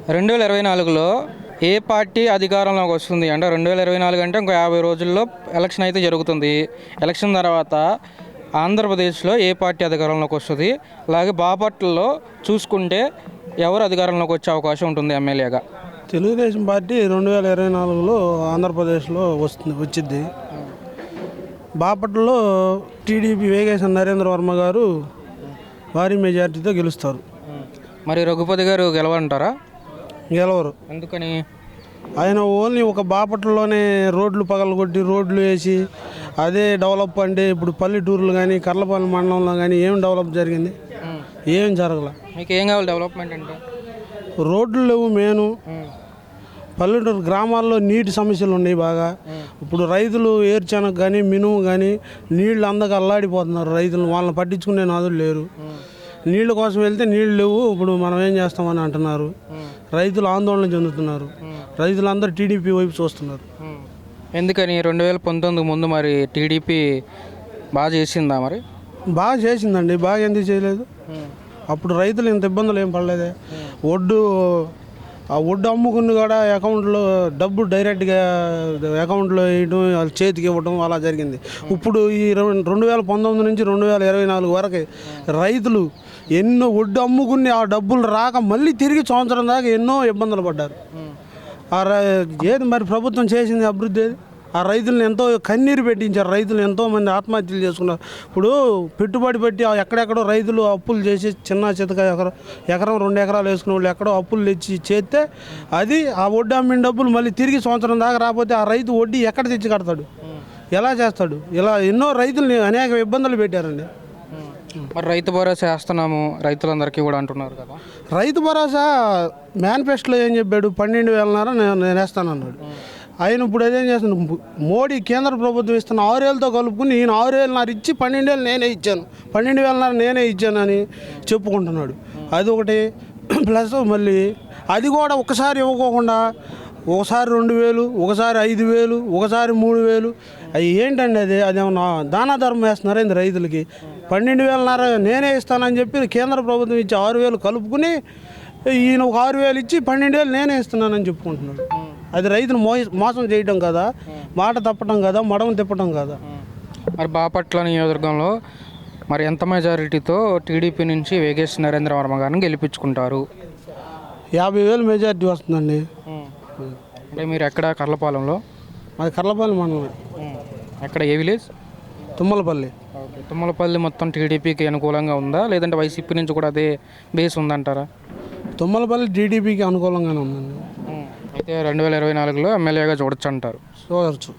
2024లో ఏ party అధికారంలోకి వస్తుంది అంటే 2024 అంటే ఇంకో 50 రోజుల్లో ఎలక్షన్ అయితే జరుగుతుంది. ఎలక్షన్ తర్వాత ఆంధ్రప్రదేశ్లో ఏ పార్టీ అధికారంలోకి వస్తుంది, అలాగే బాపట్లలో చూసుకుంటే ఎవరు అధికారంలోకి వచ్చే అవకాశం ఉంటుంది ఎమ్మెల్యేగా? తెలుగుదేశం పార్టీ 2024లో ఆంధ్రప్రదేశ్లో వచ్చింది. బాపట్లలో టీడీపీ వేగేశ్వర నరేంద్ర వర్మ గారు భారీ మెజార్టీతో గెలుస్తారు. మరి రఘుపతి గారు గెలవంటారా? గెలవరు. ఎందుకని? ఆయన ఓన్లీ ఒక బాపట్లలోనే రోడ్లు పగలగొట్టి రోడ్లు వేసి అదే డెవలప్ అంటే ఇప్పుడు పల్లెటూరులు కానీ కర్లపల్లి మండలంలో కానీ ఏం డెవలప్ జరిగింది? ఏం జరగల. మీకు ఏం కావాలి డెవలప్మెంట్ అంటే? రోడ్లు లేవు మెయిన్. పల్లెటూరు గ్రామాల్లో నీటి సమస్యలు ఉన్నాయి బాగా. ఇప్పుడు రైతులు ఏర్చెనకు కానీ మినుము కానీ నీళ్ళు అందక అల్లాడిపోతున్నారు. రైతులు వాళ్ళని పట్టించుకునే నాదులు లేరు. నీళ్ళ కోసం వెళ్తే నీళ్ళు లేవు, ఇప్పుడు మనం ఏం చేస్తామని అంటున్నారు. రైతులు ఆందోళన చెందుతున్నారు. రైతులందరూ టీడీపీ వైపు చూస్తున్నారు. ఎందుకని? 2019 ముందు మరి టీడీపీ బాగా చేసిందా? మరి బాగా చేసిందండి. బాగా ఎందుకు చేయలేదు? అప్పుడు రైతులు ఇంత ఇబ్బందులు ఏం పడలేదే. ఆ ఒడ్డు అమ్ముకుని కూడా అకౌంట్లో డబ్బు డైరెక్ట్గా అకౌంట్లో వేయడం, వాళ్ళ చేతికి ఇవ్వడం అలా జరిగింది. ఇప్పుడు ఈ 2019 నుంచి 2024 వరకు రైతులు ఎన్నో ఒడ్డు అమ్ముకుని ఆ డబ్బులు రాక మళ్ళీ తిరిగి సంవత్సరం దాకా ఎన్నో ఇబ్బందులు పడ్డారు. ఏది మరి ప్రభుత్వం చేసింది అభివృద్ధి ఏది? ఆ రైతులను ఎంతో కన్నీరు పెట్టించారు. రైతులు ఎంతోమంది ఆత్మహత్యలు చేసుకున్నారు. ఇప్పుడు పెట్టుబడి పెట్టి ఎక్కడెక్కడో రైతులు అప్పులు చేసి చిన్న చితక ఎకరం 2 ఎకరాలు వేసుకునే వాళ్ళు ఎక్కడో అప్పులు తెచ్చి చేస్తే అది ఆ వడ్డీ అమ్మిన డబ్బులు మళ్ళీ తిరిగి సంవత్సరం దాకా రాకపోతే ఆ రైతు వడ్డీ ఎక్కడ తెచ్చి కడతాడు? ఎలా చేస్తాడు? ఇలా ఎన్నో రైతుల్ని అనేక ఇబ్బందులు పెట్టారండి. మరి రైతు భరోసా వేస్తున్నాము రైతులందరికీ కూడా అంటున్నారు కదా. రైతు భరోసా మేనిఫెస్టోలో ఏం చెప్పాడు? 12,000 నేను వేస్తానన్నాడు. ఆయన ఇప్పుడు అదేం చేస్తున్నాడు? మోడీ కేంద్ర ప్రభుత్వం ఇస్తున్న 6,000తో కలుపుకుని ఈయన 6,000 ఇచ్చి 12,000 నేనే ఇచ్చాను, 12,000 నేనే ఇచ్చాను అని చెప్పుకుంటున్నాడు. అది ఒకటి. ప్లస్ మళ్ళీ అది కూడా ఒకసారి ఇవ్వకోకుండా ఒకసారి 2,000, ఒకసారి 5,000, ఒకసారి 3,000. అవి ఏంటండి? అదేమన్నా దానా ధర్మం వేస్తున్నారు ఏంది రైతులకి? 12,000 నేనే ఇస్తానని చెప్పి కేంద్ర ప్రభుత్వం ఇచ్చి 6,000 కలుపుకుని ఈయన ఒక 6,000 ఇచ్చి 12,000 నేనే ఇస్తున్నానని చెప్పుకుంటున్నాడు. అది రైతును మోసం చేయడం కదా, మాట తప్పడం కదా, మడమ తిప్పడం కదా. మరి బాపట్ల నియోజకవర్గంలో మరి ఎంత మెజారిటీతో టీడీపీ నుంచి వేగేశ్వర నరేంద్ర వర్మ గారిని గెలిపించుకుంటారు? 50,000 మెజారిటీ వస్తుందండి. అంటే మీరు ఎక్కడ? కర్లపాలెంలో? అది కర్లపల్లి మండలం. ఎక్కడ? ఏ విలేజ్? తుమ్మలపల్లి. తుమ్మలపల్లి మొత్తం టీడీపీకి అనుకూలంగా ఉందా, లేదంటే వైసీపీ నుంచి కూడా అదే బేస్ ఉందంటారా? తుమ్మలపల్లి టీడీపీకి అనుకూలంగానే ఉందండి. అయితే 2024లో ఎమ్మెల్యేగా చూడొచ్చు అంటారు. చూడవచ్చు.